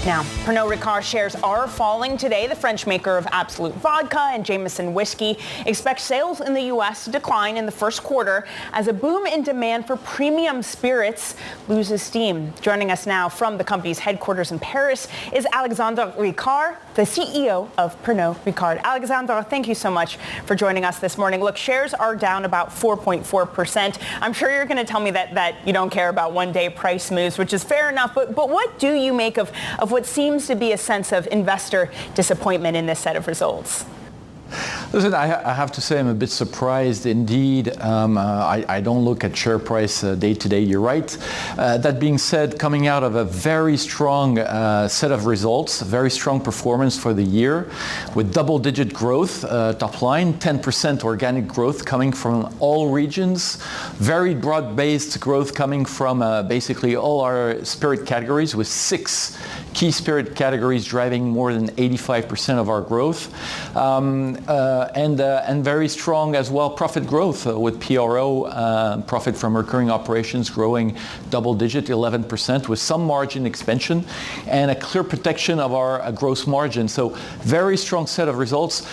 Now, Pernod Ricard shares are falling today. The French maker of Absolut Vodka and Jameson whiskey expects sales in the U.S. to decline in the first quarter as a boom in demand for premium spirits loses steam. Joining us now from the company's headquarters in Paris is Alexandre Ricard, the CEO of Pernod Ricard. Alexandre, thank you so much for joining us this morning. Look, shares are down about 4.4%. I'm sure you're going to tell me that you don't care about one-day price moves, which is fair enough. But what do you make of what seems to be a sense of investor disappointment in this set of results? Listen, I have to say I'm a bit surprised indeed. I don't look at share price day to day, you're right. That being said, coming out of a very strong set of results, very strong performance for the year with double-digit growth, top line, 10% organic growth coming from all regions, very broad-based growth coming from basically all our spirit categories with 6 key spirit categories driving more than 85% of our growth. And very strong as well profit growth with PRO, profit from recurring operations growing double-digit, 11%, with some margin expansion and a clear protection of our gross margin. So very strong set of results.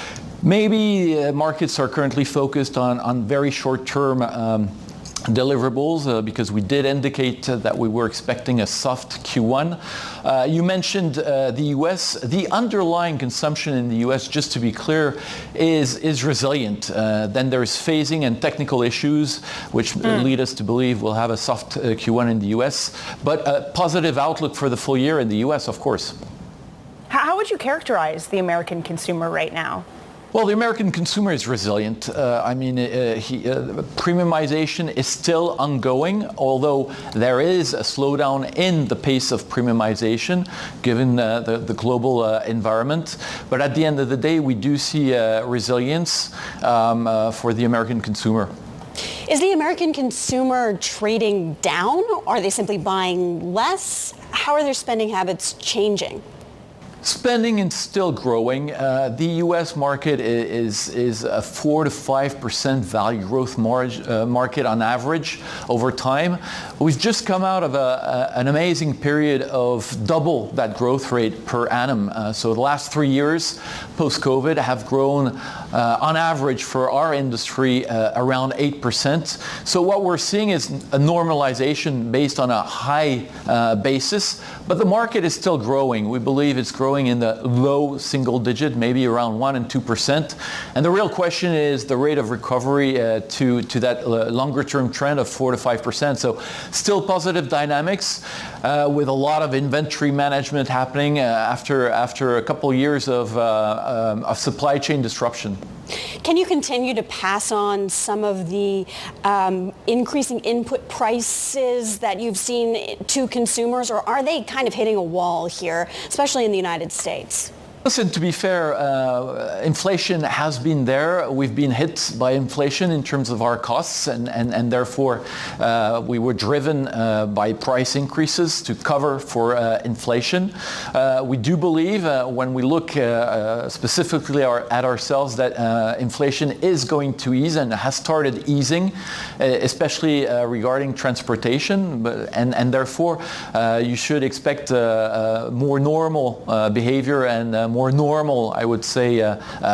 Maybe markets are currently focused on very short-term deliverables because we did indicate that we were expecting a soft Q1. You mentioned the US. The underlying consumption in the US, just to be clear, is resilient. Then there's phasing and technical issues which lead us to believe we'll have a soft Q1 in the US, but a positive outlook for the full year in the US, of course. How would you characterize the American consumer right now? Well, the American consumer is resilient. Premiumization is still ongoing, although there is a slowdown in the pace of premiumization given the global environment. But at the end of the day, we do see resilience for the American consumer. Is the American consumer trading down? Are they simply buying less? How are their spending habits changing? Spending is still growing. The U.S. market is a 4 to 5% value growth market on average over time. We've just come out of an amazing period of double that growth rate per annum. So the last 3 years post-COVID have grown on average for our industry around 8%. So what we're seeing is a normalization based on a high basis, but the market is still growing. We believe it's growing in the low single digit, maybe around 1 and 2%. And the real question is the rate of recovery to that longer term trend of 4 to 5%. So still positive dynamics with a lot of inventory management happening after a couple of years of supply chain disruption. Can you continue to pass on some of the increasing input prices that you've seen to consumers, or are they kind of hitting a wall here, especially in the United States? Listen, to be fair, inflation has been there. We've been hit by inflation in terms of our costs, and therefore we were driven by price increases to cover for inflation. We do believe when we look specifically at ourselves that inflation is going to ease and has started easing, especially regarding transportation, and therefore you should expect more normal behavior and more normal, I would say,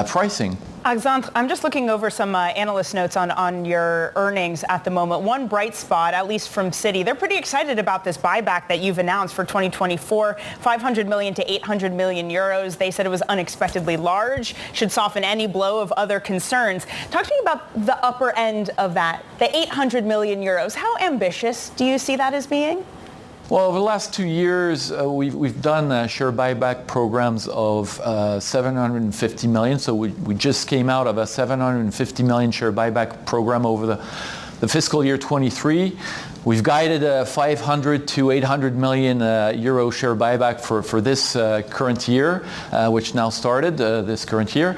pricing. Alexandre, I'm just looking over some analyst notes on your earnings at the moment. One bright spot, at least from Citi, they're pretty excited about this buyback that you've announced for 2024, 500 million to 800 million euros. They said it was unexpectedly large, should soften any blow of other concerns. Talk to me about the upper end of that, the 800 million euros. How ambitious do you see that as being? Well, over the last 2 years, we've done share buyback programs of 750 million. So we just came out of a 750 million share buyback program over the fiscal year 23. We've guided a 500 to 800 million euro share buyback for this current year, which now started this current year.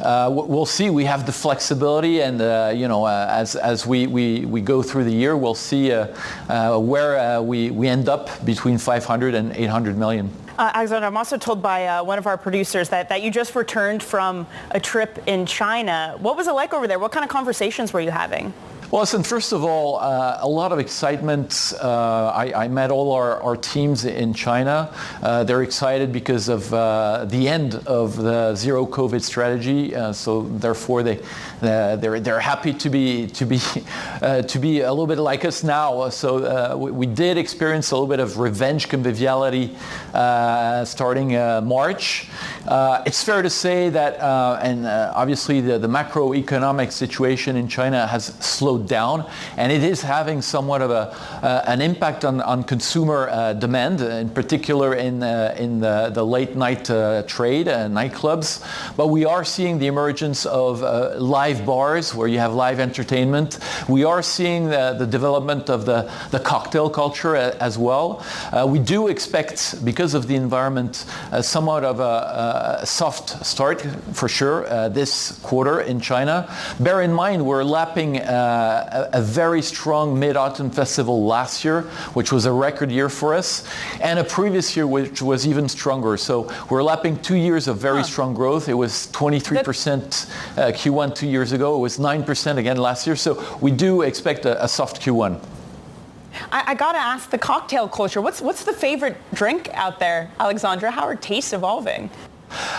We'll see. We have the flexibility, and as we go through the year, we'll see where we end up between 500 and 800 million. Alexandre, I'm also told by one of our producers that you just returned from a trip in China. What was it like over there? What kind of conversations were you having? Well, listen, first of all, a lot of excitement. I met all our teams in China. They're excited because of the end of the zero COVID strategy. So therefore, they're happy to be a little bit like us now. So we did experience a little bit of revenge conviviality starting March. It's fair to say that, and obviously the macroeconomic situation in China has slowed down, and it is having somewhat of an impact on consumer demand, in particular in the late night trade, nightclubs. But we are seeing the emergence of live bars where you have live entertainment. We are seeing the development of the cocktail culture as well. We do expect, because of the environment, somewhat of a soft start for sure this quarter in China. Bear in mind, we're lapping a very strong Mid-Autumn Festival last year, which was a record year for us, and a previous year which was even stronger. So we're lapping 2 years of very strong growth. It was 23% Q1 2 years ago. It was 9% again last year. So we do expect a soft Q1. I gotta ask, the cocktail culture, what's the favorite drink out there, Alexandre? How are tastes evolving?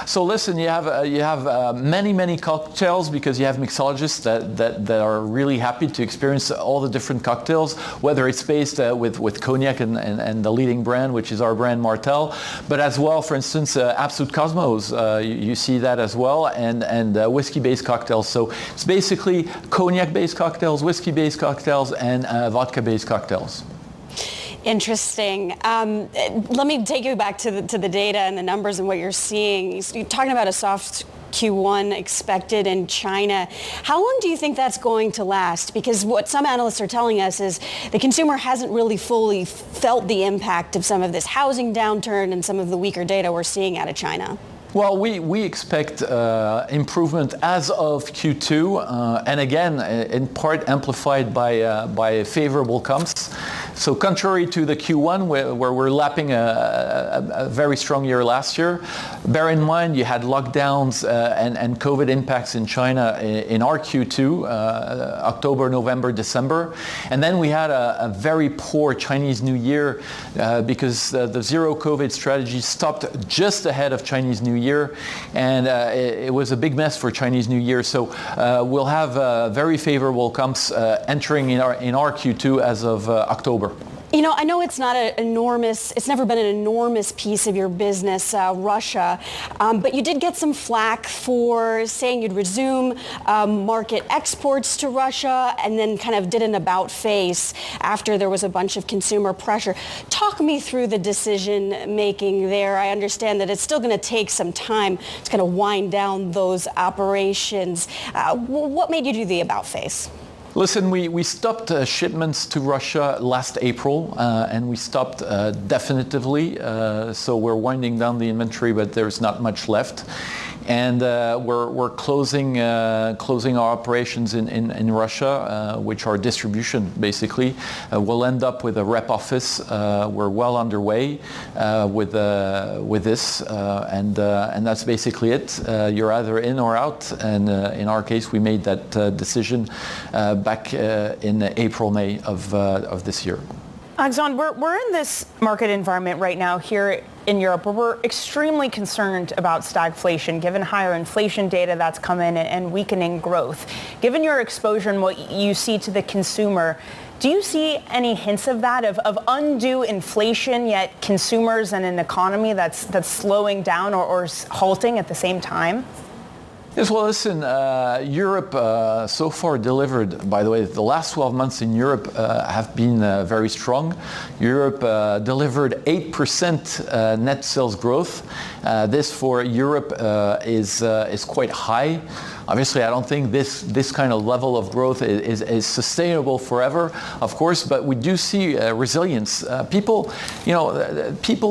So listen, you have many cocktails, because you have mixologists that are really happy to experience all the different cocktails, whether it's based with cognac and the leading brand, which is our brand Martell, but as well, for instance, Absolute Cosmos, you see that as well, and whiskey-based cocktails. So it's basically cognac-based cocktails, whiskey-based cocktails, and vodka-based cocktails. Interesting. Let me take you back to the data and the numbers and what you're seeing. You're talking about a soft Q1 expected in China. How long do you think that's going to last? Because what some analysts are telling us is the consumer hasn't really fully felt the impact of some of this housing downturn and some of the weaker data we're seeing out of China. Well, we expect improvement as of Q2, and again, in part amplified by favorable comps. So contrary to the Q1, where we're lapping a very strong year last year, bear in mind you had lockdowns and COVID impacts in China in our Q2, October, November, December. And then we had a very poor Chinese New Year because the zero COVID strategy stopped just ahead of Chinese New Year, and it was a big mess for Chinese New Year. So we'll have very favorable comps entering in our Q2 as of October. You know, I know it's not it's never been an enormous piece of your business, Russia, but you did get some flack for saying you'd resume market exports to Russia and then kind of did an about face after there was a bunch of consumer pressure. Talk me through the decision making there. I understand that it's still going to take some time to kind of wind down those operations. What made you do the about face? Listen, we stopped shipments to Russia last April, and we stopped definitively. So we're winding down the inventory, but there's not much left. And we're closing our operations in Russia, which are distribution basically. We'll end up with a rep office. We're well underway with this, and that's basically it. You're either in or out, and in our case, we made that decision back in April, May of this year. Alexandre, we're in this market environment right now here in Europe where we're extremely concerned about stagflation, given higher inflation data that's come in and weakening growth. Given your exposure and what you see to the consumer, do you see any hints of that, of undue inflation, yet consumers and an economy that's slowing down or halting at the same time? Yes, well, listen, Europe so far delivered, by the way, the last 12 months in Europe have been very strong. Europe delivered 8% net sales growth. This for Europe is quite high. Obviously, I don't think this kind of level of growth is sustainable forever, of course, but we do see resilience. People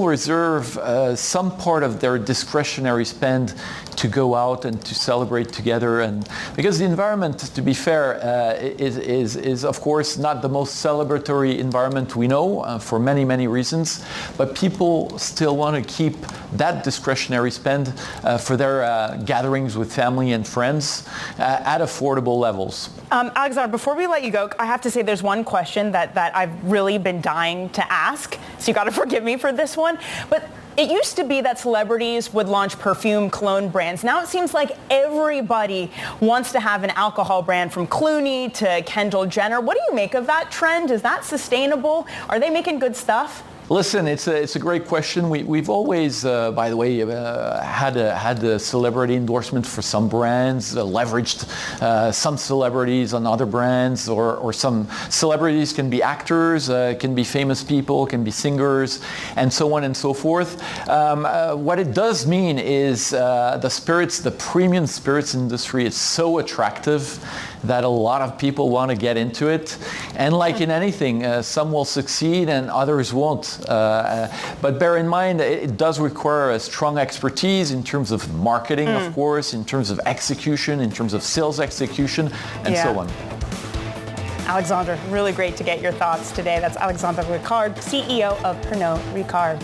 reserve some part of their discretionary spend to go out and to celebrate together, and because the environment, to be fair, is of course not the most celebratory environment we know for many reasons, but people still want to keep that discretionary spend for their gatherings with family and friends at affordable levels. Alexandre, before we let you go, I have to say there's one question that I've really been dying to ask, so you got to forgive me for this one. But it used to be that celebrities would launch perfume, cologne brands. Now it seems like everybody wants to have an alcohol brand, from Clooney to Kendall Jenner. What do you make of that trend? Is that sustainable? Are they making good stuff? Listen, it's a great question. We've always, by the way, had celebrity endorsements for some brands, leveraged some celebrities on other brands, or some celebrities can be actors, can be famous people, can be singers, and so on and so forth. What it does mean is the premium spirits industry is so attractive that a lot of people want to get into it. And like in anything, some will succeed and others won't. But bear in mind, it does require a strong expertise in terms of marketing, of course, in terms of execution, in terms of sales execution, and so on. Alexandre, really great to get your thoughts today. That's Alexandre Ricard, CEO of Pernod Ricard.